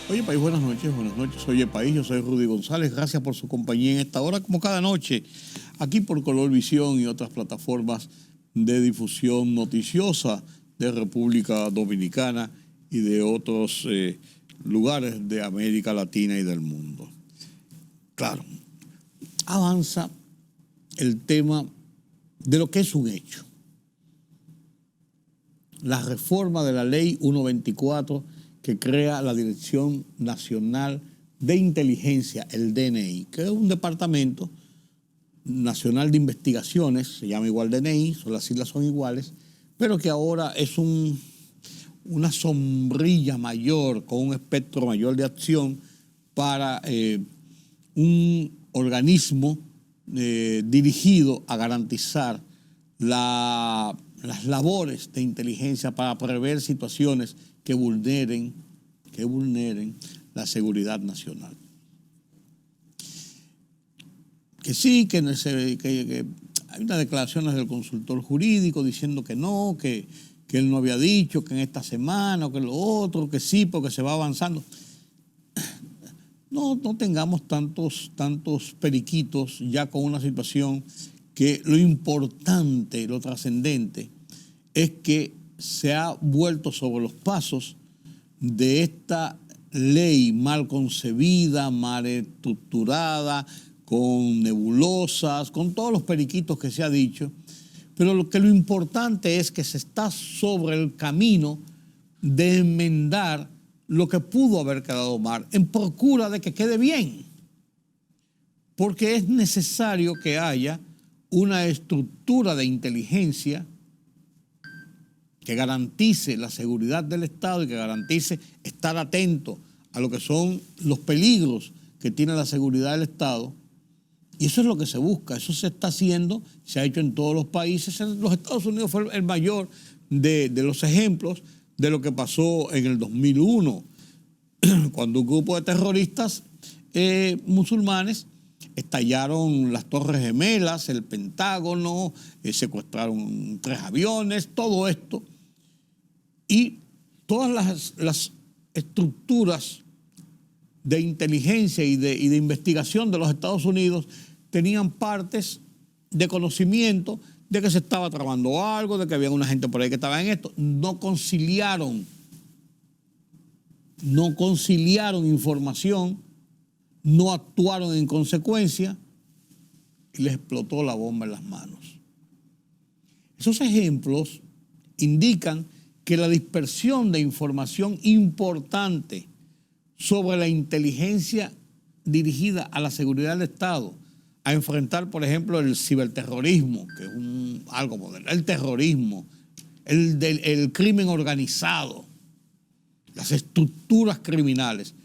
Oye, País, buenas noches. Buenas noches. Oye, País, yo soy Rudy González. Gracias por su compañía en esta hora, como cada noche, aquí por Color Visión y otras plataformas de difusión noticiosa de República Dominicana y de otros lugares de América Latina y del mundo. Claro, avanza el tema de lo que es un hecho. La reforma de la Ley 124 que crea la Dirección Nacional de Inteligencia, el DNI, que es un departamento nacional de investigaciones, se llama igual DNI, las siglas son iguales, pero que ahora es una sombrilla mayor, con un espectro mayor de acción para un organismo dirigido a garantizar las labores de inteligencia para prever situaciones que vulneren la seguridad nacional. Que sí, que hay unas declaraciones del consultor jurídico diciendo que no, que él no había dicho, que en esta semana, o que lo otro, que sí, porque se va avanzando. No tengamos tantos periquitos ya con una situación que lo importante, lo trascendente, es que se ha vuelto sobre los pasos de esta ley mal concebida, mal estructurada, con nebulosas, con todos los periquitos que se ha dicho, pero lo importante es que se está sobre el camino de enmendar lo que pudo haber quedado mal, en procura de que quede bien, porque es necesario que haya una estructura de inteligencia que garantice la seguridad del Estado y que garantice estar atento a lo que son los peligros que tiene la seguridad del Estado. Y eso es lo que se busca, eso se está haciendo, se ha hecho en todos los países. En los Estados Unidos fue el mayor de los ejemplos de lo que pasó en el 2001, cuando un grupo de terroristas musulmanes estallaron las Torres Gemelas, el Pentágono, secuestraron 3 aviones, todo esto. Y todas las estructuras de inteligencia y de investigación de los Estados Unidos tenían partes de conocimiento de que se estaba tramando algo, de que había una gente por ahí que estaba en esto. No conciliaron información, no actuaron en consecuencia y les explotó la bomba en las manos. Esos ejemplos indican que la dispersión de información importante sobre la inteligencia dirigida a la seguridad del Estado, a enfrentar, por ejemplo, el ciberterrorismo, que es algo moderno, el terrorismo, el crimen organizado, las estructuras criminales,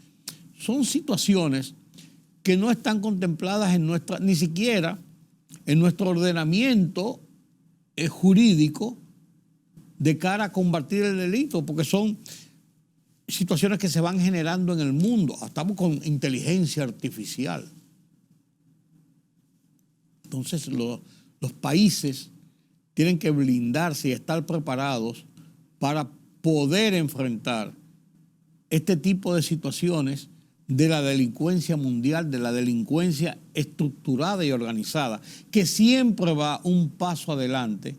son situaciones que no están contempladas ni siquiera en nuestro ordenamiento jurídico de cara a combatir el delito, porque son situaciones que se van generando en el mundo. Estamos con inteligencia artificial. Entonces los países tienen que blindarse y estar preparados para poder enfrentar este tipo de situaciones de la delincuencia mundial, de la delincuencia estructurada y organizada, que siempre va un paso adelante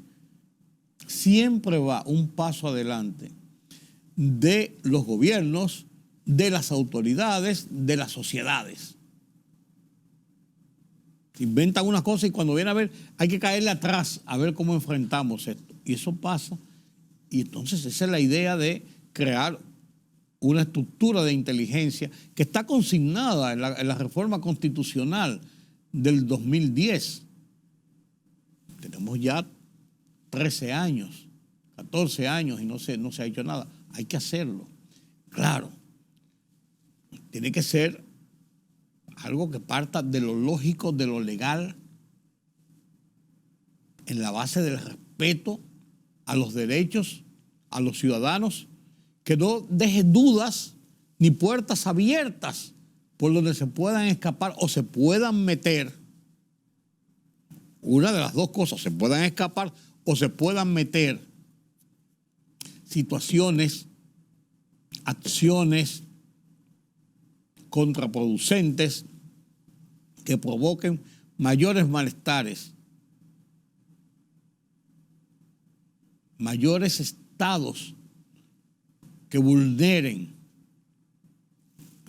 de los gobiernos, de las autoridades, de las sociedades. Inventan una cosa y cuando viene a ver hay que caerle atrás a ver cómo enfrentamos esto. Y eso pasa. Y entonces esa es la idea de crear una estructura de inteligencia que está consignada en la reforma constitucional del 2010. Tenemos ya 13 años, 14 años y no se ha hecho nada. Hay que hacerlo. Claro, tiene que ser algo que parta de lo lógico, de lo legal, en la base del respeto a los derechos, a los ciudadanos, que no deje dudas ni puertas abiertas por donde se puedan escapar o se puedan meter. Una de las dos cosas, se puedan escapar o se puedan meter situaciones, acciones contraproducentes que provoquen mayores malestares, mayores estados que vulneren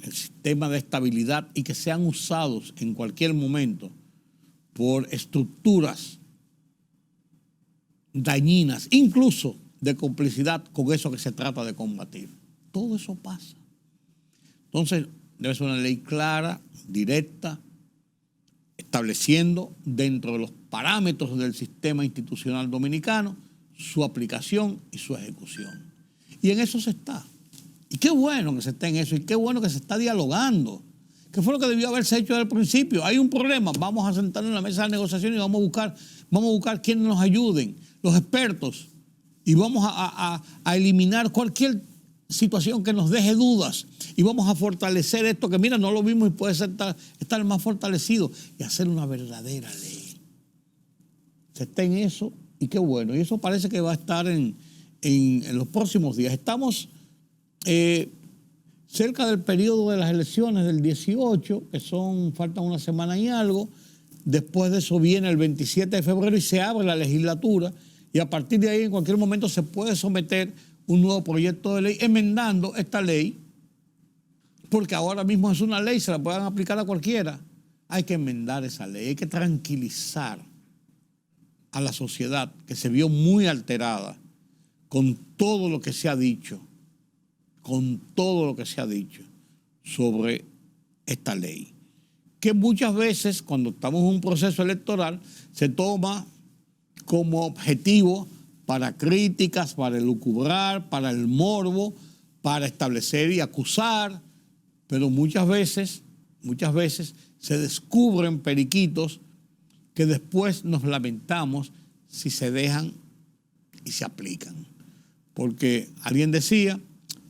el sistema de estabilidad y que sean usados en cualquier momento por estructuras dañinas, incluso de complicidad con eso que se trata de combatir. Todo eso pasa. Entonces, debe ser una ley clara, directa, estableciendo dentro de los parámetros del sistema institucional dominicano su aplicación y su ejecución. Y en eso se está. Y qué bueno que se esté en eso, y qué bueno que se está dialogando. ¿Qué fue lo que debió haberse hecho desde el principio? Hay un problema, vamos a sentarnos en la mesa de negociación y vamos a buscar quienes nos ayuden, los expertos, y vamos a eliminar cualquier situación que nos deje dudas, y vamos a fortalecer esto que, mira, no lo vimos y puede ser estar más fortalecido, y hacer una verdadera ley. Se está en eso, y qué bueno. Y eso parece que va a estar en los próximos días. Estamos cerca del periodo de las elecciones del 18, que faltan una semana y algo. Después de eso viene el 27 de febrero y se abre la legislatura, y a partir de ahí en cualquier momento se puede someter un nuevo proyecto de ley enmendando esta ley, porque ahora mismo es una ley, se la pueden aplicar a cualquiera. Hay que enmendar esa ley, hay que tranquilizar a la sociedad que se vio muy alterada con todo lo que se ha dicho, sobre esta ley, que muchas veces cuando estamos en un proceso electoral se toma como objetivo para críticas, para elucubrar, para el morbo, para establecer y acusar, pero muchas veces se descubren periquitos que después nos lamentamos si se dejan y se aplican. Porque alguien decía,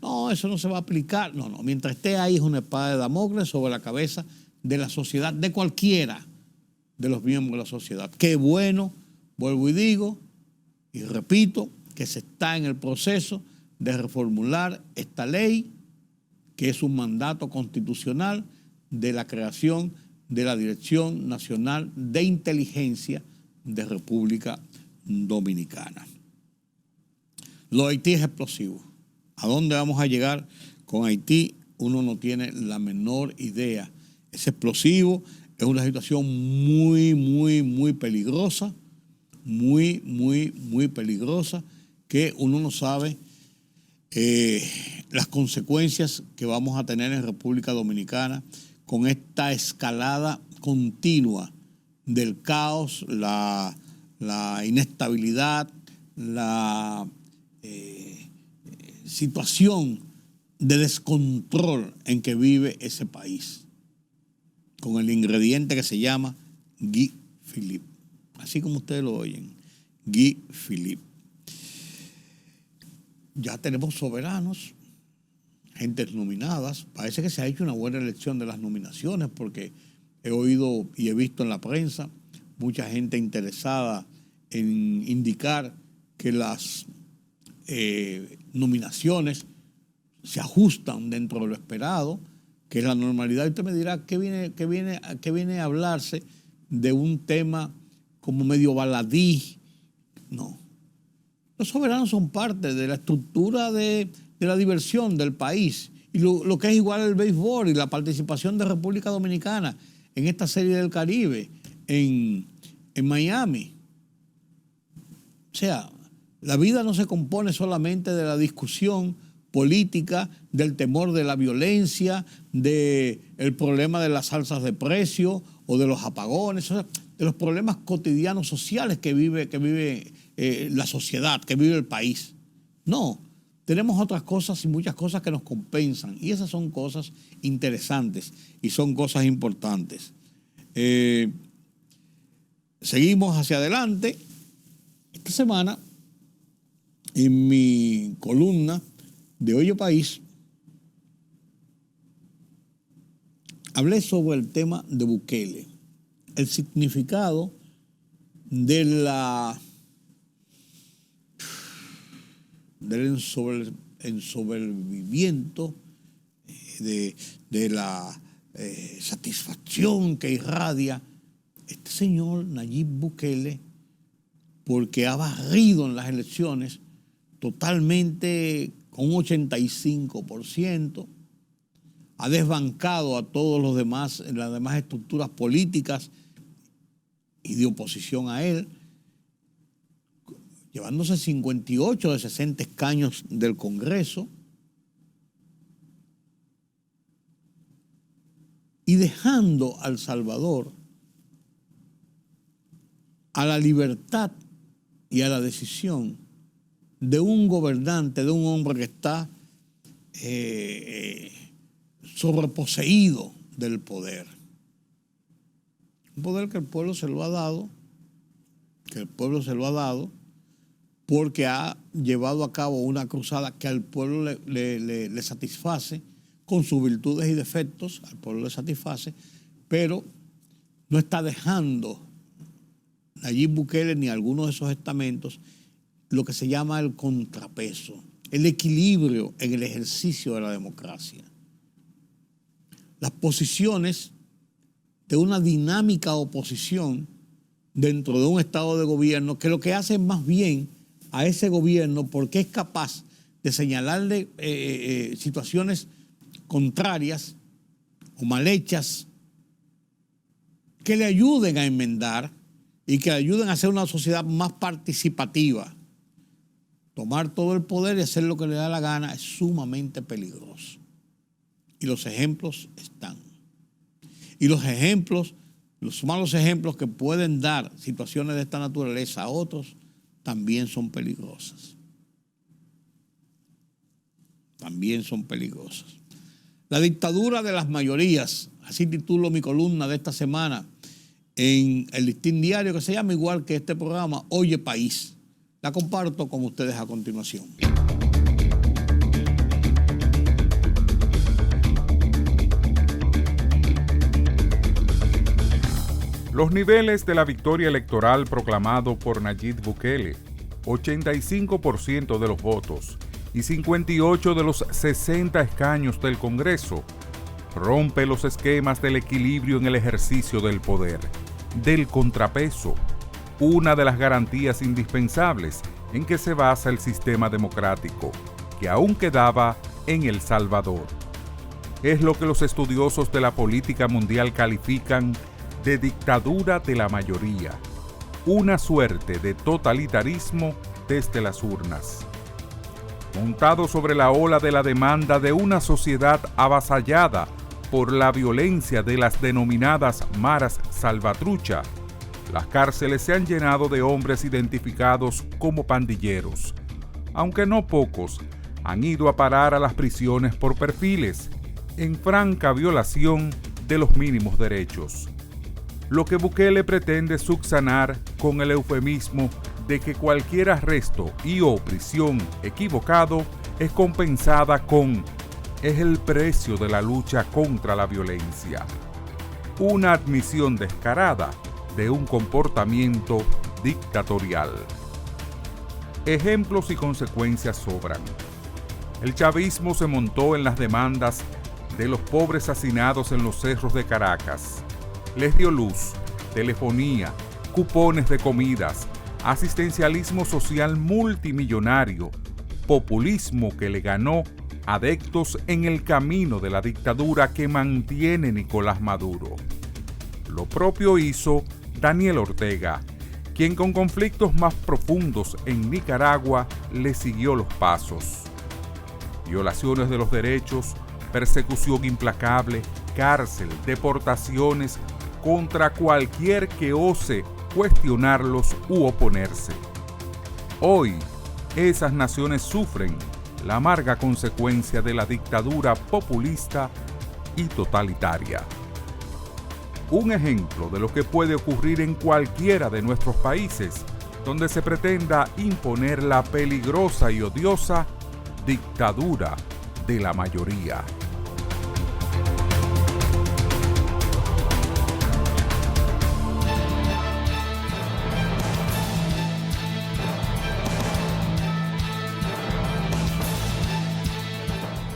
no, eso no se va a aplicar. No, mientras esté ahí es una espada de Damocles sobre la cabeza de la sociedad, de cualquiera de los miembros de la sociedad. Qué bueno, vuelvo y digo, y repito, que se está en el proceso de reformular esta ley, que es un mandato constitucional de la creación de la Dirección Nacional de Inteligencia de República Dominicana. Lo de Haití es explosivo. ¿A dónde vamos a llegar con Haití? Uno no tiene la menor idea. Es explosivo, es una situación muy peligrosa, muy peligrosa, que uno no sabe las consecuencias que vamos a tener en República Dominicana con esta escalada continua del caos, la inestabilidad, la situación de descontrol en que vive ese país, con el ingrediente que se llama Guy Philippe. Así como ustedes lo oyen, Guy Philippe. Ya tenemos soberanos, gentes nominadas. Parece que se ha hecho una buena elección de las nominaciones, porque he oído y he visto en la prensa mucha gente interesada en indicar que las nominaciones se ajustan dentro de lo esperado, que es la normalidad. Y usted me dirá que viene a hablarse de un tema como medio baladí. No. Los soberanos son parte de la estructura de la diversión del país, y lo que es igual el béisbol y la participación de República Dominicana en esta Serie del Caribe en Miami. O sea, la vida no se compone solamente de la discusión política, del temor de la violencia, del problema de las alzas de precio o de los apagones, o sea, de los problemas cotidianos sociales que vive la sociedad, que vive el país. No, tenemos otras cosas y muchas cosas que nos compensan, y esas son cosas interesantes y son cosas importantes. Seguimos hacia adelante. Esta semana, en mi columna de Hoy País, hablé sobre el tema de Bukele, el significado del ensoberbimiento, de la satisfacción que irradia este señor Nayib Bukele, porque ha barrido en las elecciones totalmente con un 85%, ha desbancado a todos los demás, las demás estructuras políticas y de oposición a él, llevándose 58 de 60 escaños del Congreso y dejando a El Salvador a la libertad y a la decisión de un gobernante, de un hombre que está sobreposeído del poder. Un poder que el pueblo se lo ha dado, porque ha llevado a cabo una cruzada que al pueblo le satisface, con sus virtudes y defectos, al pueblo le satisface, pero no está dejando Nayib Bukele ni alguno de esos estamentos lo que se llama el contrapeso, el equilibrio en el ejercicio de la democracia. Las posiciones de una dinámica oposición dentro de un estado de gobierno que lo que hace es más bien a ese gobierno, porque es capaz de señalarle situaciones contrarias o mal hechas que le ayuden a enmendar y que le ayuden a hacer una sociedad más participativa. Tomar todo el poder y hacer lo que le da la gana es sumamente peligroso. Y los ejemplos están. Y los ejemplos, los malos ejemplos que pueden dar situaciones de esta naturaleza a otros, también son peligrosas. También son peligrosas. La dictadura de las mayorías, así titulo mi columna de esta semana en el Listín Diario, que se llama igual que este programa, Oye País. La comparto con ustedes a continuación. Los niveles de la victoria electoral proclamado por Nayib Bukele, 85% de los votos y 58 de los 60 escaños del Congreso, rompe los esquemas del equilibrio en el ejercicio del poder, del contrapeso, una de las garantías indispensables en que se basa el sistema democrático, que aún quedaba en El Salvador. Es lo que los estudiosos de la política mundial califican de dictadura de la mayoría, una suerte de totalitarismo desde las urnas. Montado sobre la ola de la demanda de una sociedad avasallada por la violencia de las denominadas maras salvatrucha, las cárceles se han llenado de hombres identificados como pandilleros, aunque no pocos han ido a parar a las prisiones por perfiles, en franca violación de los mínimos derechos. Lo que Bukele pretende subsanar con el eufemismo de que cualquier arresto y o prisión equivocado es compensada con es el precio de la lucha contra la violencia. Una admisión descarada de un comportamiento dictatorial. Ejemplos y consecuencias sobran. El chavismo se montó en las demandas de los pobres hacinados en los cerros de Caracas. Les dio luz, telefonía, cupones de comidas, asistencialismo social multimillonario, populismo que le ganó adeptos en el camino de la dictadura que mantiene Nicolás Maduro. Lo propio hizo Daniel Ortega, quien con conflictos más profundos en Nicaragua le siguió los pasos. Violaciones de los derechos, persecución implacable, cárcel, deportaciones contra cualquier que ose cuestionarlos u oponerse. Hoy, esas naciones sufren la amarga consecuencia de la dictadura populista y totalitaria. Un ejemplo de lo que puede ocurrir en cualquiera de nuestros países donde se pretenda imponer la peligrosa y odiosa dictadura de la mayoría.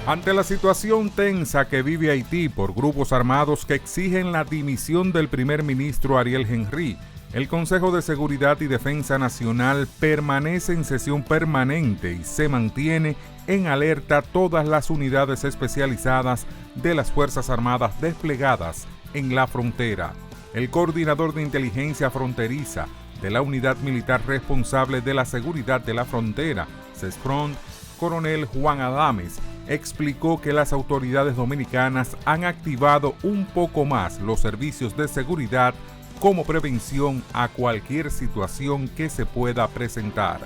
Ante la situación tensa que vive Haití por grupos armados que exigen la dimisión del primer ministro Ariel Henry, el Consejo de Seguridad y Defensa Nacional permanece en sesión permanente y se mantiene en alerta todas las unidades especializadas de las Fuerzas Armadas desplegadas en la frontera. El coordinador de inteligencia fronteriza de la unidad militar responsable de la seguridad de la frontera, CESFRONT, coronel Juan Adames, explicó que las autoridades dominicanas han activado un poco más los servicios de seguridad como prevención a cualquier situación que se pueda presentar.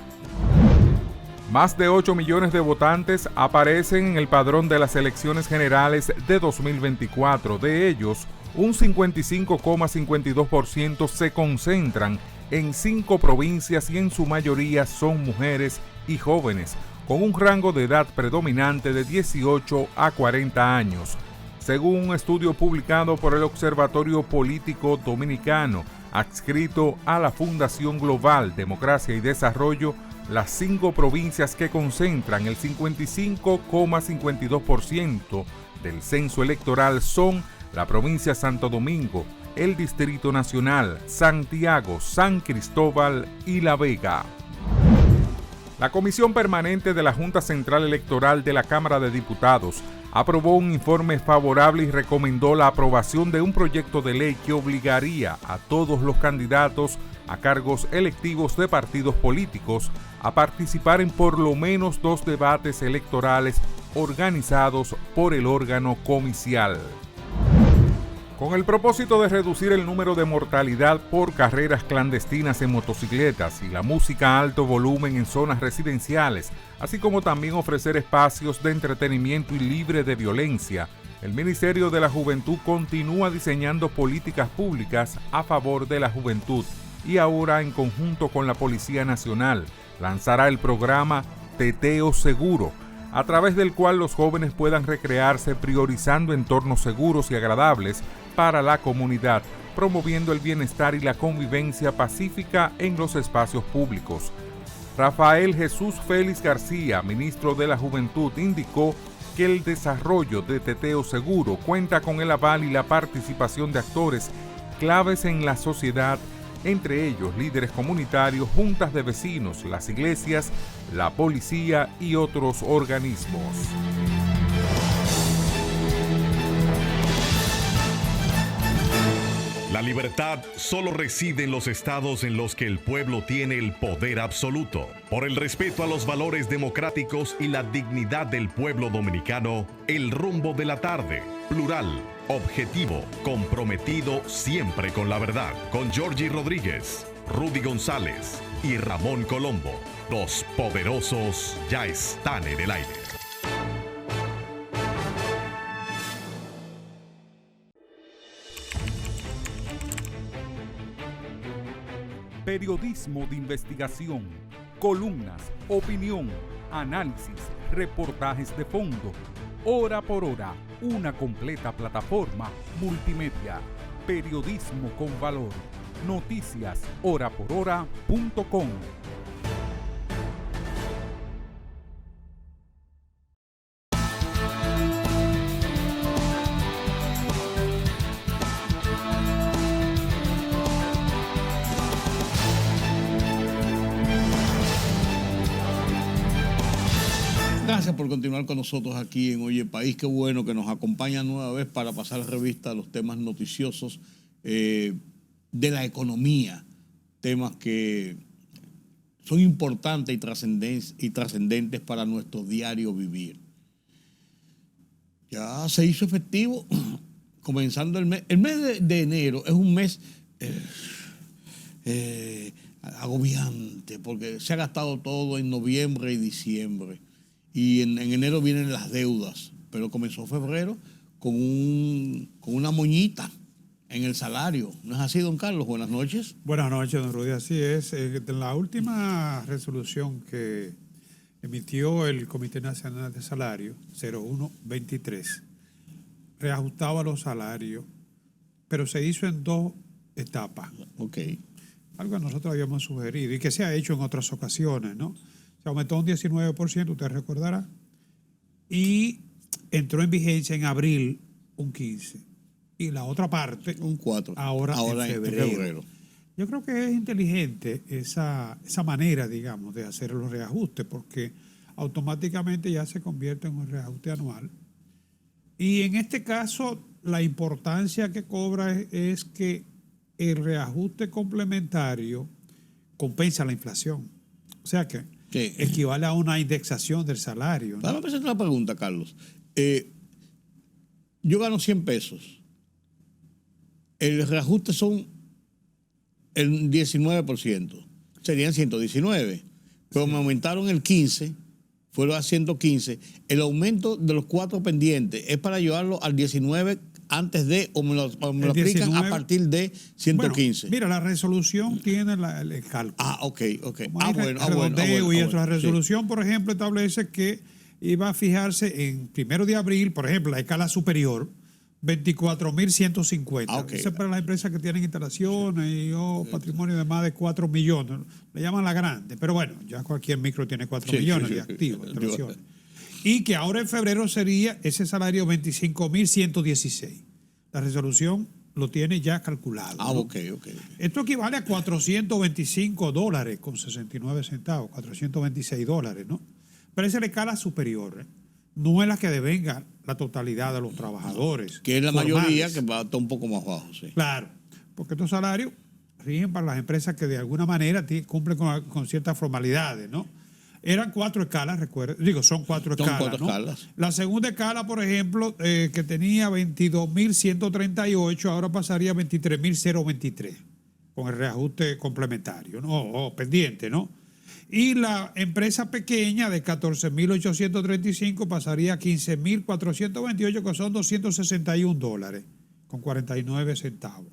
Más de 8 millones de votantes aparecen en el padrón de las elecciones generales de 2024. De ellos, un 55,52% se concentran en 5 provincias y en su mayoría son mujeres y jóvenes, con un rango de edad predominante de 18 a 40 años. Según un estudio publicado por el Observatorio Político Dominicano, adscrito a la Fundación Global Democracia y Desarrollo, las 5 provincias que concentran el 55,52% del censo electoral son la provincia Santo Domingo, el Distrito Nacional, Santiago, San Cristóbal y La Vega. La Comisión Permanente de la Junta Central Electoral de la Cámara de Diputados aprobó un informe favorable y recomendó la aprobación de un proyecto de ley que obligaría a todos los candidatos a cargos electivos de partidos políticos a participar en por lo menos 2 debates electorales organizados por el órgano comicial. Con el propósito de reducir el número de mortalidad por carreras clandestinas en motocicletas y la música a alto volumen en zonas residenciales, así como también ofrecer espacios de entretenimiento y libre de violencia, el Ministerio de la Juventud continúa diseñando políticas públicas a favor de la juventud y ahora, en conjunto con la Policía Nacional, lanzará el programa Teteo Seguro, a través del cual los jóvenes puedan recrearse priorizando entornos seguros y agradables para la comunidad, promoviendo el bienestar y la convivencia pacífica en los espacios públicos. Rafael Jesús Félix García, ministro de la Juventud, indicó que el desarrollo de Teteo Seguro cuenta con el aval y la participación de actores claves en la sociedad, entre ellos líderes comunitarios, juntas de vecinos, las iglesias, la policía y otros organismos. La libertad solo reside en los estados en los que el pueblo tiene el poder absoluto. Por el respeto a los valores democráticos y la dignidad del pueblo dominicano, El Rumbo de la Tarde, plural, objetivo, comprometido siempre con la verdad. Con Georgie Rodríguez, Rudy González y Ramón Colombo. Los poderosos ya están en el aire. Periodismo de investigación, columnas, opinión, análisis, reportajes de fondo. Hora por hora, una completa plataforma multimedia. Periodismo con valor. Noticias horaporhora.com. Gracias por continuar con nosotros aquí en Oye País. Qué bueno que nos acompañan nueva vez para pasar revista a los temas noticiosos de la economía, temas que son importantes y trascendentes para nuestro diario vivir. Ya se hizo efectivo comenzando el mes. El mes de enero es un mes agobiante porque se ha gastado todo en noviembre y diciembre. Y en enero vienen las deudas, pero comenzó febrero con una moñita en el salario. ¿No es así, don Carlos? Buenas noches. Buenas noches, don Rudy. Así es. En la última resolución que emitió el Comité Nacional de Salario, 0123, reajustaba los salarios, pero se hizo en 2 etapas. Ok. Algo que nosotros habíamos sugerido y que se ha hecho en otras ocasiones, ¿no? Se aumentó un 19%, usted recordará, y entró en vigencia en abril un 15 y la otra parte Un 4. ahora en febrero. Yo creo que es inteligente esa manera, digamos, de hacer los reajustes, porque automáticamente ya se convierte en un reajuste anual. Y en este caso, la importancia que cobra es que el reajuste complementario compensa la inflación. O sea que equivale a una indexación del salario, ¿no? Vamos a hacer una pregunta, Carlos. Yo gano 100 pesos. El reajuste son el 19%. Serían 119. Pero me aumentaron el 15%. Fueron a 115. El aumento de los 4 pendientes es para llevarlo al 19 antes de, o me lo aplican 19, a partir de 115. Bueno, mira, la resolución tiene el cálculo. Ok. Redondeo y eso. La resolución, por ejemplo, establece que iba a fijarse en 1 de abril, por ejemplo, la escala superior, 24.150. Eso es para las empresas que tienen instalaciones y patrimonio de más de 4 millones. Le llaman la grande, pero bueno, ya cualquier micro tiene 4 millones de activos, instalaciones. Y que ahora en febrero sería ese salario 25.116. La resolución lo tiene ya calculado. ¿no? Ok. Esto equivale a $425 con 69 centavos, $426, ¿no? Pero esa es la escala superior, ¿eh? No es la que devenga la totalidad de los trabajadores. Que es la mayoría que va a estar un poco más bajo, sí. Claro, porque estos salarios rigen para las empresas que de alguna manera cumplen con ciertas formalidades, ¿no? Eran 4 escalas, recuerda. Son 4 escalas. 4 ¿no? escalas. La segunda escala, por ejemplo, que tenía 22.138, ahora pasaría a 23.023, con el reajuste complementario, ¿no? Pendiente, ¿no? Y la empresa pequeña de 14.835 pasaría a 15.428, que son $261 con 49 centavos.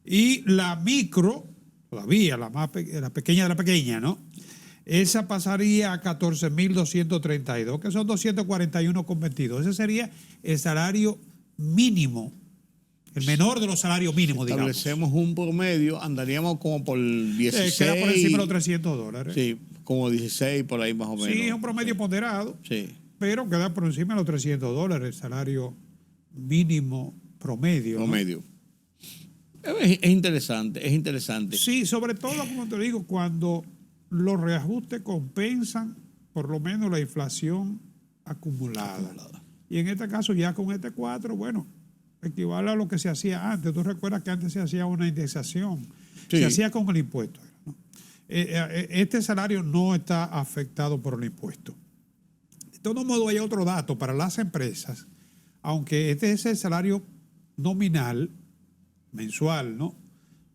Y la micro, todavía la pequeña de la pequeña, ¿no? Esa pasaría a 14.232, que son 241,22. Ese sería el salario mínimo, el menor de los salarios mínimos, digamos. Establecemos un promedio, andaríamos como por 16. Queda por encima de los $300. Sí, como 16 por ahí más o menos. Sí, es un promedio ponderado, pero queda por encima de los $300, el salario mínimo promedio. Promedio. ¿No? Es interesante. Sí, sobre todo, como te digo, cuando los reajustes compensan por lo menos la inflación acumulada. Y en este caso, ya con este 4, bueno, equivale a lo que se hacía antes. Tú recuerdas que antes se hacía una indexación. Sí. Se hacía con el impuesto, ¿no? Este salario no está afectado por el impuesto. De todo modo, hay otro dato para las empresas, aunque este es el salario nominal, mensual, ¿no?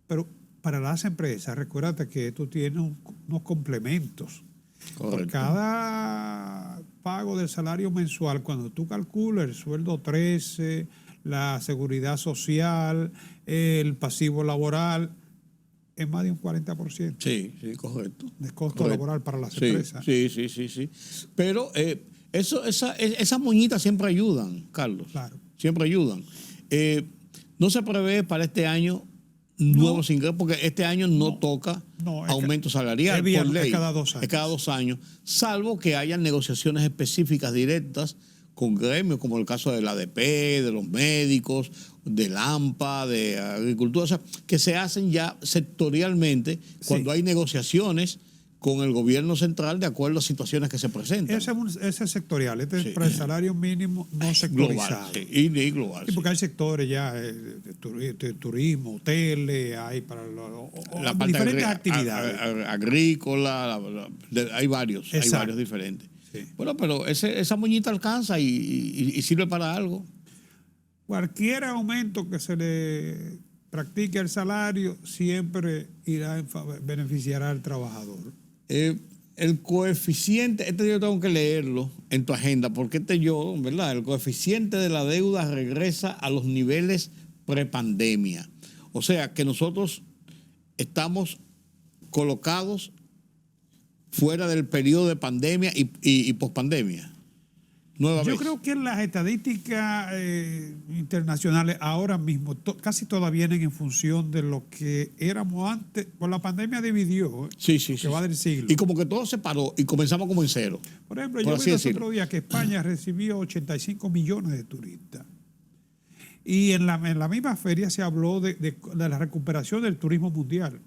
Pero para las empresas, recuérdate que esto tiene unos complementos. Correcto. Por cada pago del salario mensual, cuando tú calculas el sueldo 13, la seguridad social, el pasivo laboral, es más de un 40%. Sí, correcto. De costo laboral para las empresas. Sí. Pero esas moñitas siempre ayudan, Carlos. Claro. Siempre ayudan. No se prevé para este año nuevos ingresos, porque este año no toca aumento salarial por ley. Es cada 2 años. Es cada 2 años, salvo que hayan negociaciones específicas directas con gremios, como el caso del ADP, de los médicos, del AMPA, de agricultura, o sea, que se hacen ya sectorialmente cuando hay negociaciones con el gobierno central de acuerdo a situaciones que se presentan. Ese es sectorial, este es para el salario mínimo no sectorizado. Global, y global. Sí, porque hay sectores ya de turismo, hoteles, hay para la parte diferentes actividades. Agrícola, hay varios diferentes. Sí. Bueno, pero esa moñita alcanza y sirve para algo. Cualquier aumento que se le practique al salario siempre beneficiará al trabajador. El coeficiente, yo tengo que leerlo en tu agenda, porque ¿verdad? El coeficiente de la deuda regresa a los niveles prepandemia. O sea, que nosotros estamos colocados fuera del periodo de pandemia y pospandemia. nueva Yo vez. creo que las estadísticas internacionales ahora mismo casi todas vienen en función de lo que éramos antes. Pues la pandemia dividió, Sí, que va del siglo. Y como que todo se paró y comenzamos como en cero. Por ejemplo, por yo así vi el decirlo. otro día que España recibió 85 millones de turistas. Y en la misma feria se habló de la recuperación del turismo mundial,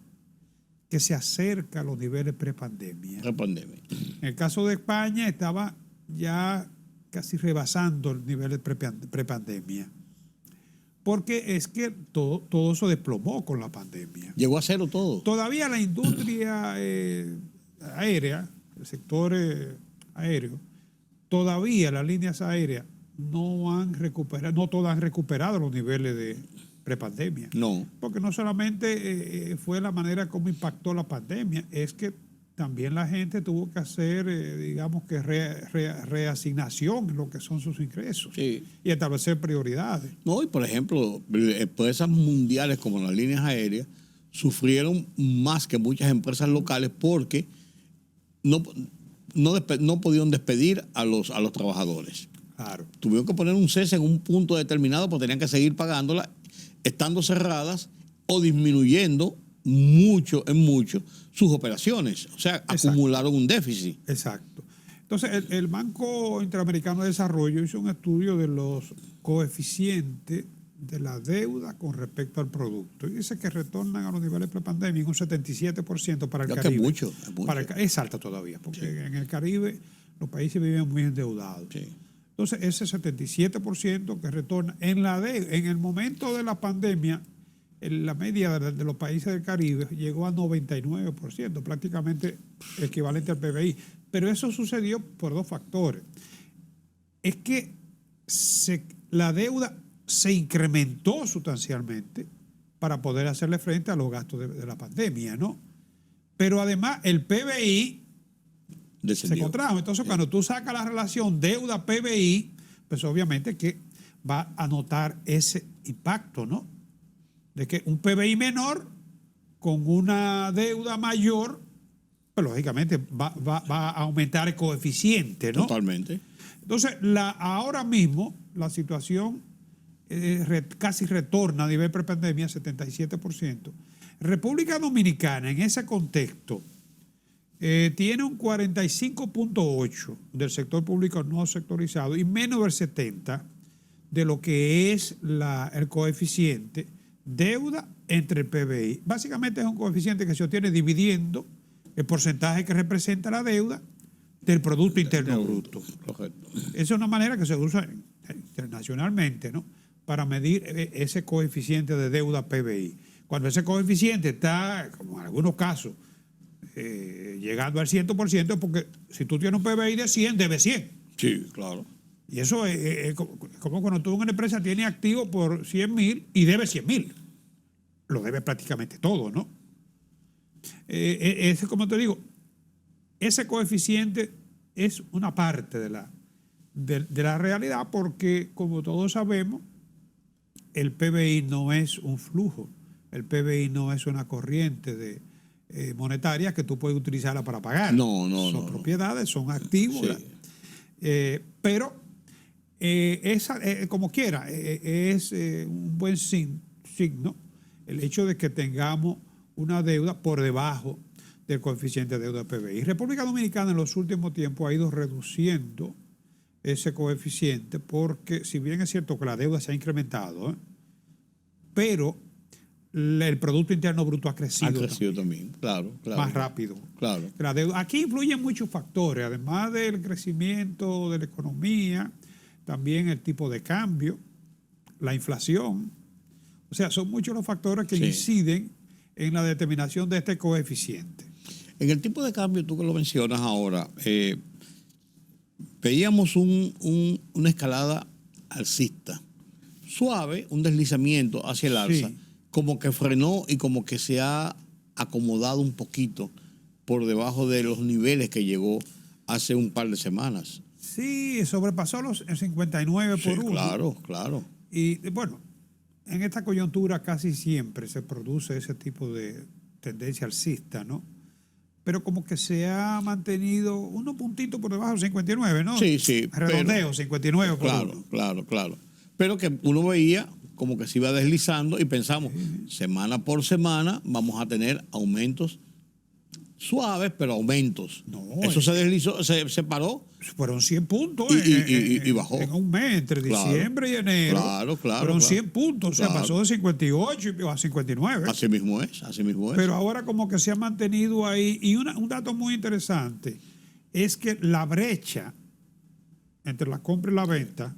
que se acerca a los niveles prepandemia. La pandemia. En el caso de España estaba ya casi rebasando el nivel de prepandemia. Porque es que todo eso desplomó con la pandemia. Llegó a cero todo. Todavía la industria aérea, el sector aéreo, todavía las líneas aéreas no todas han recuperado los niveles de prepandemia. No. Porque no solamente fue la manera como impactó la pandemia, es que también la gente tuvo que hacer, digamos que reasignación en lo que son sus ingresos Sí. y establecer prioridades. No, y por ejemplo, empresas mundiales como las líneas aéreas sufrieron más que muchas empresas locales porque no pudieron despedir a los trabajadores. Claro. Tuvieron que poner un cese en un punto determinado porque tenían que seguir pagándola, estando cerradas o disminuyendo mucho sus operaciones. O sea, Exacto. acumularon un déficit. Exacto. Entonces, el Banco Interamericano de Desarrollo hizo un estudio de los coeficientes de la deuda con respecto al producto. Y dice que retornan a los niveles prepandémicos un 77% para el Ya que Caribe. es mucho. Es alta todavía, porque en el Caribe los países viven muy endeudados. Sí. Entonces, ese 77% que retorna en el momento de la pandemia, la media de los países del Caribe llegó a 99%, prácticamente equivalente al PBI. Pero eso sucedió por dos factores. Es que la deuda se incrementó sustancialmente para poder hacerle frente a los gastos de la pandemia, ¿no? Pero además el PBI Descendió. se contrajo. Entonces, cuando tú sacas la relación deuda-PBI, pues obviamente que va a notar ese impacto, ¿no? De que un PBI menor con una deuda mayor, pues lógicamente va a aumentar el coeficiente, ¿no? Totalmente. Entonces, ahora mismo la situación casi retorna a nivel prepandemia, 77%. República Dominicana, en ese contexto, tiene un 45.8% del sector público no sectorizado y menos del 70% de lo que es el coeficiente deuda entre el PBI. Básicamente es un coeficiente que se obtiene dividiendo el porcentaje que representa la deuda del Producto Interno Bruto. Correcto. Esa es una manera que se usa internacionalmente, ¿no? Para medir ese coeficiente de deuda PBI. Cuando ese coeficiente está, como en algunos casos, llegando al 100%, porque si tú tienes un PBI de 100, debes 100. Sí, claro. Y eso es como cuando tú en una empresa tienes activo por 100.000 y debes 100.000. Lo debes prácticamente todo, ¿no? Como te digo, ese coeficiente es una parte de la realidad porque, como todos sabemos, el PBI no es un flujo, el PBI no es una corriente monetaria que tú puedes utilizarla para pagar. Son propiedades, son activos. Sí. Pero como quiera, es un buen signo el hecho de que tengamos una deuda por debajo del coeficiente de deuda PBI. República Dominicana en los últimos tiempos ha ido reduciendo ese coeficiente porque, si bien es cierto que la deuda se ha incrementado, pero el Producto Interno Bruto ha crecido. Ha crecido también. Claro. Más rápido. Claro. La deuda. Aquí influyen muchos factores, además del crecimiento de la economía, también el tipo de cambio, la inflación. O sea, son muchos los factores que inciden en la determinación de este coeficiente. En el tipo de cambio, tú que lo mencionas ahora, veíamos una escalada alcista, suave, un deslizamiento hacia el alza, como que frenó y como que se ha acomodado un poquito por debajo de los niveles que llegó hace un par de semanas. Sí, sobrepasó los 59 por 1. Claro. Y bueno, en esta coyuntura casi siempre se produce ese tipo de tendencia alcista, ¿no? pero como que se ha mantenido unos puntitos por debajo de 59, ¿no? Sí, sí. Redondeo, 59 por uno. Claro. Pero que uno veía como que se iba deslizando y pensamos, semana por semana vamos a tener aumentos suaves, pero aumentos. No, eso se deslizó, se paró. Fueron 100 puntos y bajó. en un mes, entre diciembre y enero. Claro. Fueron 100 puntos, o sea, pasó de 58 a 59. Así mismo es. Pero ahora como que se ha mantenido ahí. Y un dato muy interesante es que la brecha entre la compra y la venta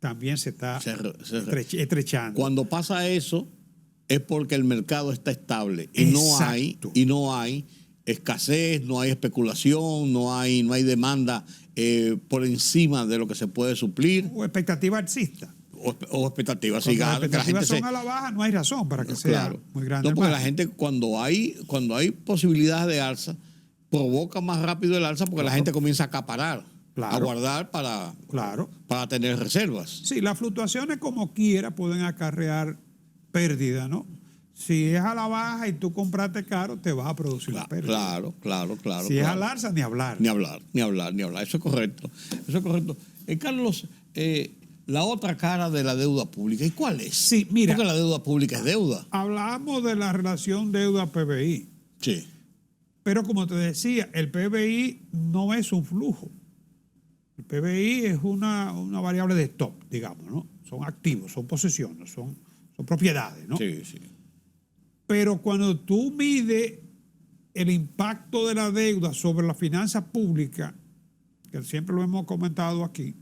también se está estrechando. Cuando pasa eso es porque el mercado está estable y Exacto. no hay escasez, no hay especulación, no hay demanda por encima de lo que se puede suplir. O expectativa alcista. O expectativas. Cuando las expectativas son a la baja, no hay razón para que sea muy grande. No, porque la gente cuando hay posibilidades de alza, provoca más rápido el alza porque la gente comienza a acaparar, a guardar para tener reservas. Sí, las fluctuaciones como quiera pueden acarrear pérdida, ¿no? Si es a la baja y tú compraste caro, te vas a producir la pérdida. Claro. Si es al alza, ni hablar. Ni hablar. Eso es correcto. Carlos, la otra cara de la deuda pública, ¿y cuál es? Sí, mira. Porque la deuda pública es deuda. Hablamos de la relación deuda-PBI. Sí. Pero como te decía, el PBI no es un flujo. El PBI es una variable de stock, digamos, ¿no? Son activos, son posesiones, son propiedades, ¿no? Sí. Pero cuando tú mides el impacto de la deuda sobre la finanza pública, que siempre lo hemos comentado aquí,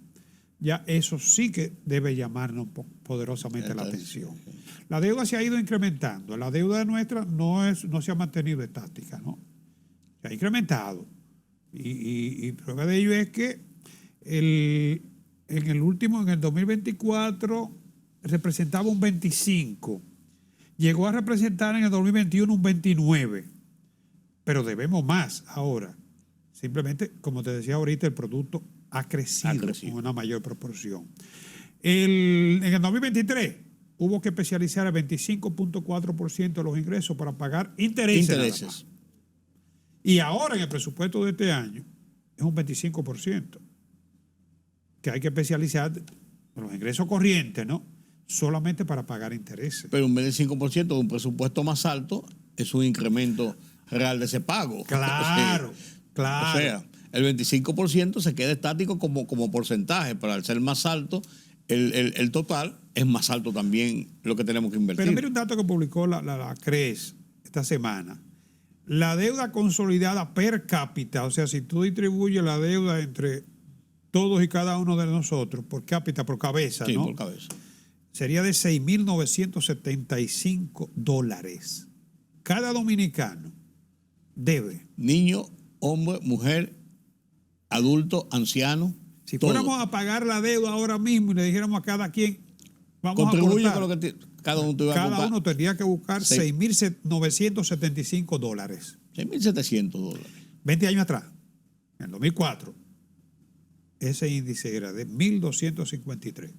ya eso sí que debe llamarnos poderosamente la atención. La deuda se ha ido incrementando. La deuda nuestra no se ha mantenido estática, ¿no? Se ha incrementado. Y prueba de ello es que en el 2024 representaba un 25%. Llegó a representar en el 2021 un 29%, pero debemos más ahora. Simplemente, como te decía ahorita, el producto ha crecido con una mayor proporción. En el 2023 hubo que especializar el 25.4% de los ingresos para pagar intereses. Y ahora en el presupuesto de este año es un 25%, que hay que especializar los ingresos corrientes, ¿no? Solamente para pagar intereses. Pero un 25% de un presupuesto más alto es un incremento real de ese pago. Claro. O sea, el 25% se queda estático como porcentaje, pero al ser más alto, el total es más alto también lo que tenemos que invertir. Pero mira un dato que publicó la CRES esta semana. La deuda consolidada per cápita, o sea, si tú distribuyes la deuda entre todos y cada uno de nosotros, por cápita, por cabeza, sí, ¿no? por cabeza. Sería de $6,975. Cada dominicano debe. Niño, hombre, mujer, adulto, anciano. Si todo. fuéramos a pagar la deuda ahora mismo y le dijéramos a cada quien, vamos contribuye a aportar, con lo que cada uno te va a cada comprar. uno tendría que buscar $6,975. $6,700. 20 años atrás, en el 2004, ese índice era de 1.253. O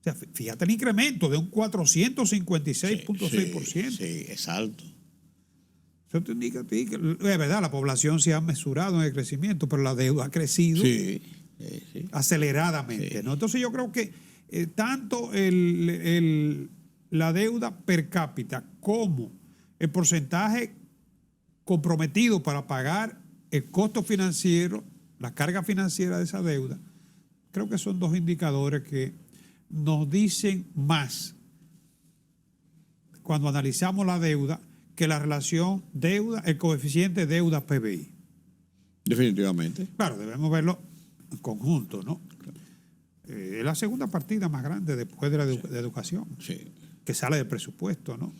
sea, fíjate el incremento de un 456.6%. Sí, es alto. Eso te indica a ti que, es verdad, la población se ha mesurado en el crecimiento, pero la deuda ha crecido aceleradamente, ¿no? Entonces yo creo que tanto la deuda per cápita como el porcentaje comprometido para pagar el costo financiero, la carga financiera de esa deuda, creo que son dos indicadores que nos dicen más cuando analizamos la deuda que la relación deuda, el coeficiente deuda-PBI. Definitivamente. Claro, debemos verlo en conjunto, ¿no? Es la segunda partida más grande después de la de educación, que sale del presupuesto, ¿no?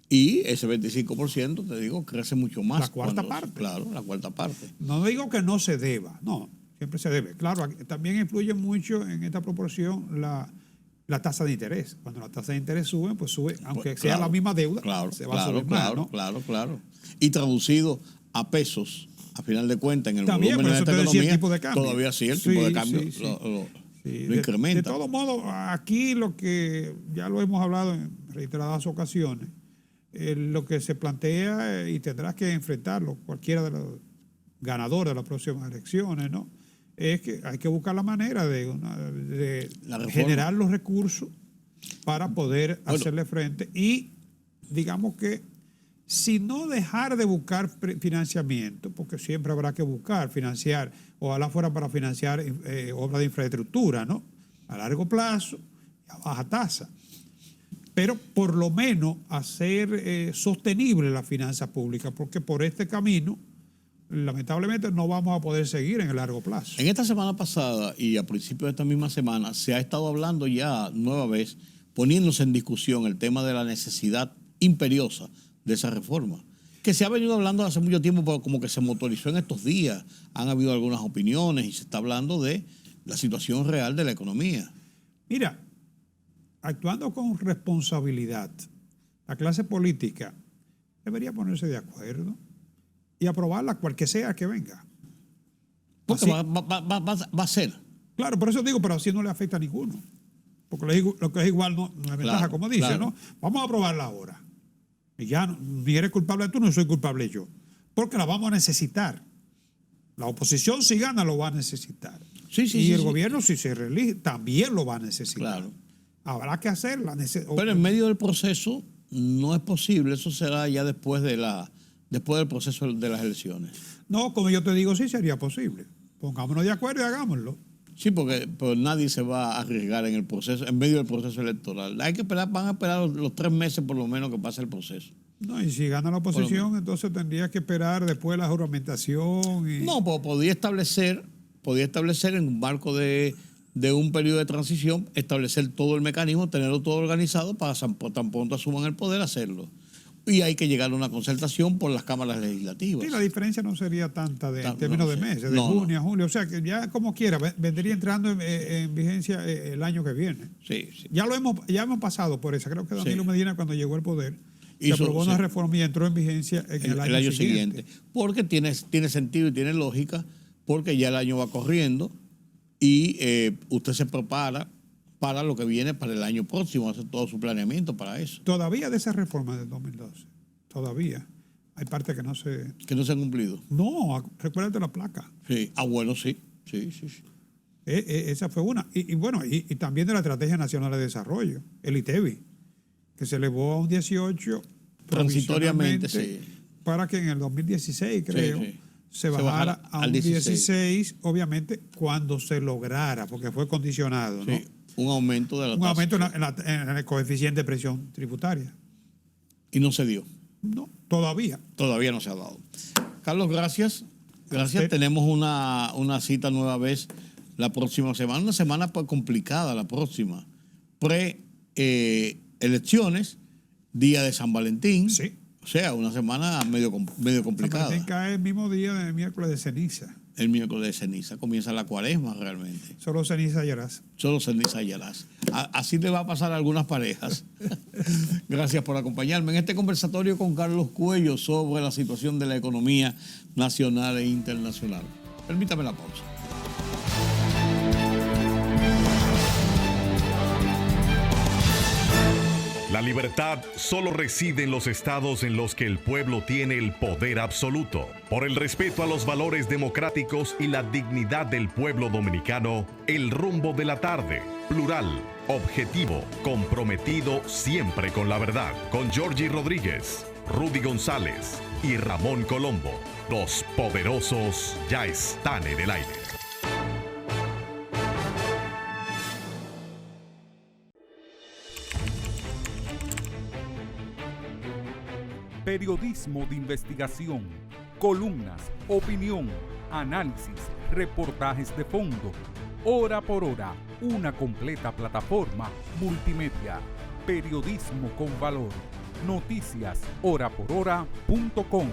Y ese 25%, te digo, crece mucho más. La cuarta parte. Claro, la cuarta parte. No digo que no se deba, no, siempre se debe. Claro, también influye mucho en esta proporción la tasa de interés. Cuando la tasa de interés sube, pues sube, aunque sea la misma deuda, se va a subir más, ¿no? Claro. Y traducido a pesos, a final de cuentas, en el también, volumen de esta economía, el tipo de cambio. todavía sí, el tipo de cambio lo incrementa. De todo modo, aquí lo que ya lo hemos hablado en reiteradas ocasiones, lo que se plantea, y tendrás que enfrentarlo, cualquiera de los ganadores de las próximas elecciones, ¿no? Es que hay que buscar la manera de generar los recursos para poder hacerle frente y, digamos que, si no dejar de buscar financiamiento, porque siempre habrá que buscar financiar, ojalá fuera para financiar obras de infraestructura, ¿no? A largo plazo, a baja tasa. Pero por lo menos hacer sostenible la finanza pública, porque por este camino, lamentablemente, no vamos a poder seguir en el largo plazo. En esta semana pasada y a principios de esta misma semana se ha estado hablando ya nueva vez, poniéndose en discusión el tema de la necesidad imperiosa de esa reforma, que se ha venido hablando hace mucho tiempo, pero como que se motorizó en estos días. Han habido algunas opiniones y se está hablando de la situación real de la economía. Mira, actuando con responsabilidad, la clase política debería ponerse de acuerdo y aprobarla cualquier sea que venga. Porque va a ser. Claro, por eso digo, pero así no le afecta a ninguno. Porque lo que es igual no es ventaja, Claro, como dice, claro. ¿no? Vamos a aprobarla ahora. Y ya ni eres culpable tú, no soy culpable yo. Porque la vamos a necesitar. La oposición, si gana, lo va a necesitar. Y el gobierno, si se reelige, también lo va a necesitar. Claro. Habrá que hacerla. Pero en medio del proceso no es posible. Eso será ya después del proceso de las elecciones. No, como yo te digo, sí sería posible. Pongámonos de acuerdo y hagámoslo. Sí, porque nadie se va a arriesgar en el proceso, en medio del proceso electoral. Hay que esperar, van a esperar los 3 meses por lo menos que pase el proceso. No, y si gana la oposición, entonces tendría que esperar después la juramentación. No, pues podía establecer en un marco de un periodo de transición, establecer todo el mecanismo, tenerlo todo organizado para tan pronto asuman el poder hacerlo. Y hay que llegar a una concertación por las cámaras legislativas. Sí, la diferencia no sería tanta en términos de meses, de junio a julio. O sea, que ya como quiera, vendría entrando en vigencia el año que viene. Sí. Ya hemos pasado por esa. Creo que Danilo Medina, cuando llegó al poder, se aprobó una reforma y entró en vigencia en el año siguiente. Porque tiene sentido y tiene lógica, porque ya el año va corriendo y usted se prepara para lo que viene para el año próximo, hacer todo su planeamiento para eso. Todavía de esa reforma del 2012, todavía hay partes que no se... Que no se han cumplido. No, recuérdate la placa. Sí. Bueno, sí. Esa fue una. Y bueno, y también de la Estrategia Nacional de Desarrollo, el ITEBI, que se elevó a un 18 transitoriamente, sí. Para que en el 2016, creo, se bajara a un 16, obviamente, cuando se lograra, porque fue condicionado, ¿no? Sí. Un aumento de la tasa. Aumento en el coeficiente de presión tributaria. Y no se dio. No, todavía. Todavía no se ha dado. Carlos, gracias. Gracias. Tenemos una cita nueva vez la próxima semana. Una semana complicada la próxima. Elecciones, día de San Valentín. Sí. O sea, una semana medio complicada. San Valentín cae el mismo día del miércoles de ceniza. El miércoles de ceniza. Comienza la cuaresma realmente. Solo ceniza hallarás. Solo ceniza hallarás. Así le va a pasar a algunas parejas. Gracias por acompañarme en este conversatorio con Carlos Cuello sobre la situación de la economía nacional e internacional. Permítame la pausa. La libertad solo reside en los estados en los que el pueblo tiene el poder absoluto. Por el respeto a los valores democráticos y la dignidad del pueblo dominicano, el rumbo de la tarde, plural, objetivo, comprometido siempre con la verdad. Con Georgie Rodríguez, Rudy González y Ramón Colombo. Los poderosos ya están en el aire. Periodismo de investigación, columnas, opinión, análisis, reportajes de fondo. Hora por hora, una completa plataforma multimedia. Periodismo con valor. Noticias horaporhora.com.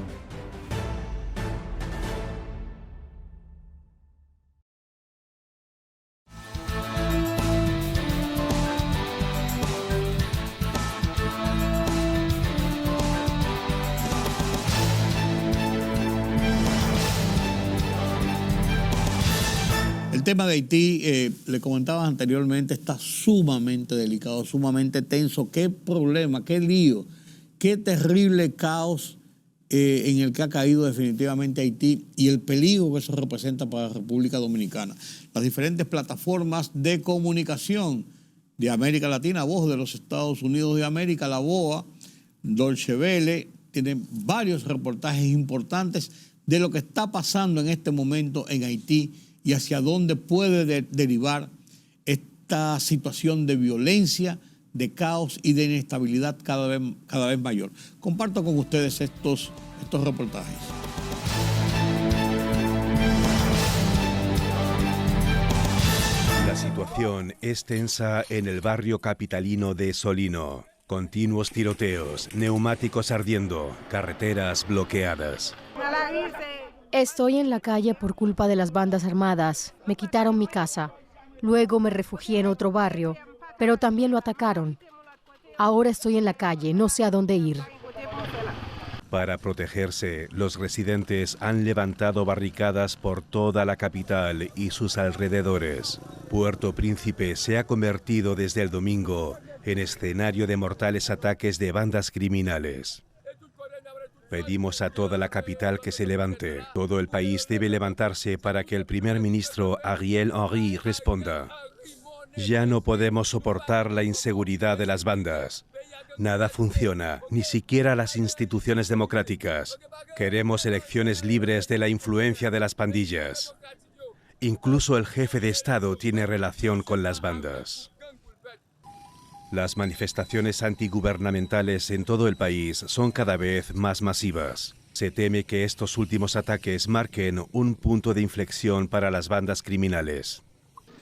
El tema de Haití, le comentaba anteriormente, está sumamente delicado, sumamente tenso. ¿Qué problema, qué lío qué terrible caos en el que ha caído definitivamente Haití y el peligro que eso representa para la República Dominicana. Las diferentes plataformas de comunicación de América Latina, Voz de los Estados Unidos de América, la VOA, Deutsche Welle, tienen varios reportajes importantes de lo que está pasando en este momento en Haití y hacia dónde puede derivar esta situación de violencia, de caos y de inestabilidad cada vez mayor. Comparto con ustedes estos reportajes. La situación es tensa en el barrio capitalino de Solino. Continuos tiroteos, neumáticos ardiendo, carreteras bloqueadas. Estoy en la calle por culpa de las bandas armadas. Me quitaron mi casa. Luego me refugié en otro barrio, pero también lo atacaron. Ahora estoy en la calle, no sé a dónde ir. Para protegerse, los residentes han levantado barricadas por toda la capital y sus alrededores. Puerto Príncipe se ha convertido desde el domingo en escenario de mortales ataques de bandas criminales. Pedimos a toda la capital que se levante. Todo el país debe levantarse para que el primer ministro Ariel Henry responda. Ya no podemos soportar la inseguridad de las bandas. Nada funciona, ni siquiera las instituciones democráticas. Queremos elecciones libres de la influencia de las pandillas. Incluso el jefe de Estado tiene relación con las bandas. Las manifestaciones antigubernamentales en todo el país son cada vez más masivas. Se teme que estos últimos ataques marquen un punto de inflexión para las bandas criminales.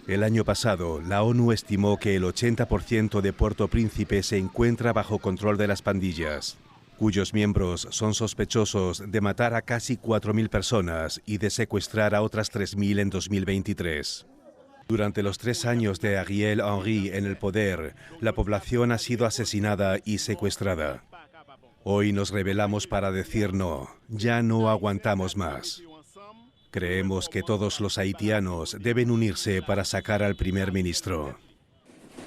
El año pasado, la ONU estimó que el 80% de Puerto Príncipe se encuentra bajo control de las pandillas, cuyos miembros son sospechosos de matar a casi 4.000 personas y de secuestrar a otras 3.000 en 2023. Durante los 3 años de Ariel Henry en el poder, la población ha sido asesinada y secuestrada. Hoy nos rebelamos para decir no, ya no aguantamos más. Creemos que todos los haitianos deben unirse para sacar al primer ministro.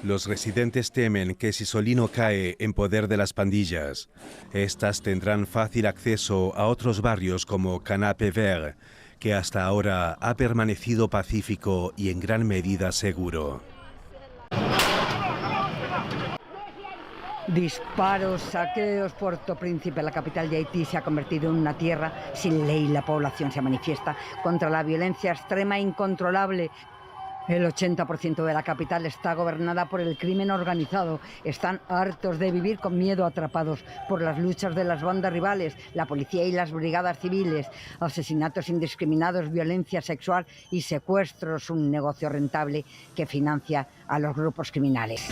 Los residentes temen que si Solino cae en poder de las pandillas, estas tendrán fácil acceso a otros barrios como Canapé Vert, que hasta ahora ha permanecido pacífico y en gran medida seguro. Disparos, saqueos. Puerto Príncipe, la capital de Haití, se ha convertido en una tierra sin ley. La población se manifiesta contra la violencia extrema e incontrolable. El 80% de la capital está gobernada por el crimen organizado. Están hartos de vivir con miedo, atrapados por las luchas de las bandas rivales, la policía y las brigadas civiles, asesinatos indiscriminados, violencia sexual y secuestros, un negocio rentable que financia a los grupos criminales.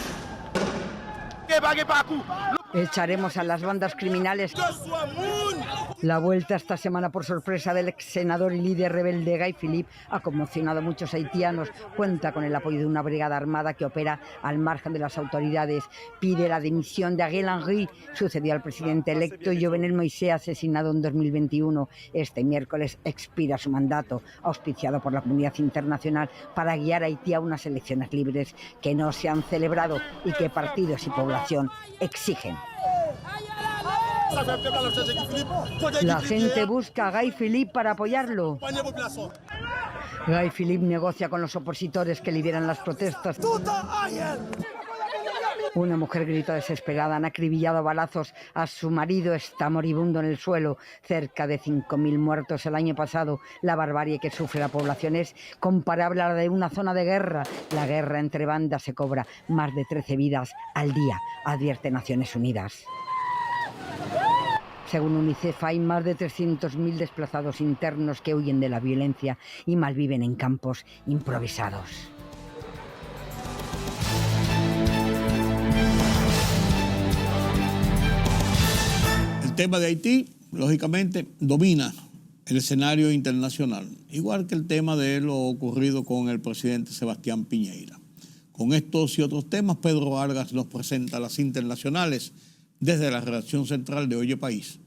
Echaremos a las bandas criminales. La vuelta esta semana por sorpresa del ex senador y líder rebelde Guy Philippe ha conmocionado a muchos haitianos. Cuenta con el apoyo de una brigada armada que opera al margen de las autoridades. Pide la dimisión de Ariel Henry. Sucedió al presidente electo Jovenel Moïse, asesinado en 2021. Este miércoles expira su mandato, auspiciado por la comunidad internacional para guiar a Haití a unas elecciones libres que no se han celebrado y que partidos y población exigen. La gente busca a Guy Philippe para apoyarlo. Guy Philippe negocia con los opositores que lideran las protestas. Una mujer grita desesperada. Han acribillado a balazos a su marido. Está moribundo en el suelo. Cerca de 5.000 muertos el año pasado. La barbarie que sufre la población es comparable a la de una zona de guerra. La guerra entre bandas se cobra más de 13 vidas al día, advierte Naciones Unidas. Según UNICEF, hay más de 300.000 desplazados internos que huyen de la violencia y malviven en campos improvisados. El tema de Haití, lógicamente, domina el escenario internacional, igual que el tema de lo ocurrido con el presidente Sebastián Piñera. Con estos y otros temas, Pedro Vargas nos presenta las internacionales desde la redacción central de Oye País.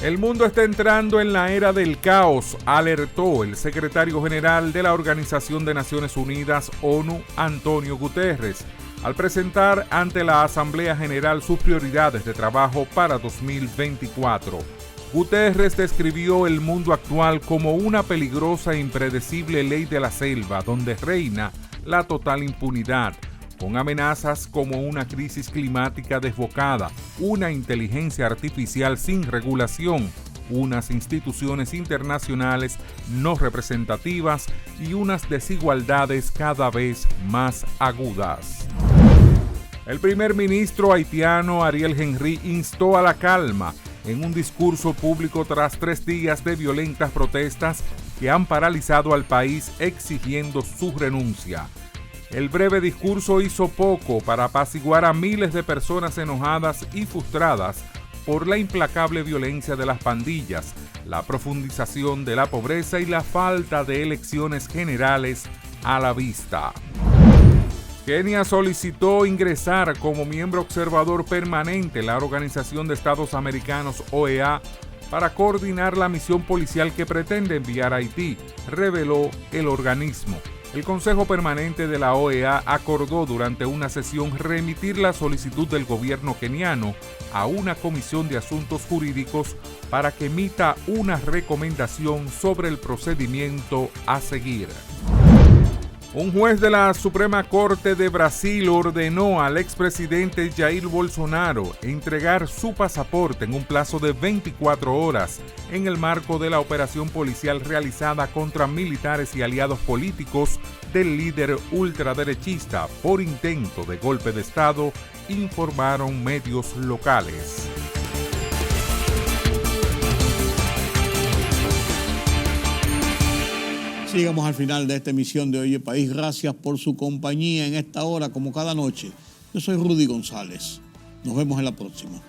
El mundo está entrando en la era del caos, alertó el secretario general de la Organización de Naciones Unidas, ONU, Antonio Guterres, al presentar ante la Asamblea General sus prioridades de trabajo para 2024. Guterres describió el mundo actual como una peligrosa e impredecible ley de la selva, donde reina la total impunidad, con amenazas como una crisis climática desbocada, una inteligencia artificial sin regulación, unas instituciones internacionales no representativas y unas desigualdades cada vez más agudas. El primer ministro haitiano Ariel Henry instó a la calma en un discurso público tras 3 días de violentas protestas que han paralizado al país exigiendo su renuncia. El breve discurso hizo poco para apaciguar a miles de personas enojadas y frustradas por la implacable violencia de las pandillas, la profundización de la pobreza y la falta de elecciones generales a la vista. Kenia solicitó ingresar como miembro observador permanente en la Organización de Estados Americanos, OEA, para coordinar la misión policial que pretende enviar a Haití, reveló el organismo. El Consejo Permanente de la OEA acordó durante una sesión remitir la solicitud del gobierno keniano a una comisión de asuntos jurídicos para que emita una recomendación sobre el procedimiento a seguir. Un juez de la Suprema Corte de Brasil ordenó al expresidente Jair Bolsonaro entregar su pasaporte en un plazo de 24 horas en el marco de la operación policial realizada contra militares y aliados políticos del líder ultraderechista por intento de golpe de Estado, informaron medios locales. Llegamos al final de esta emisión de Oye País. Gracias por su compañía en esta hora, como cada noche. Yo soy Rudy González. Nos vemos en la próxima.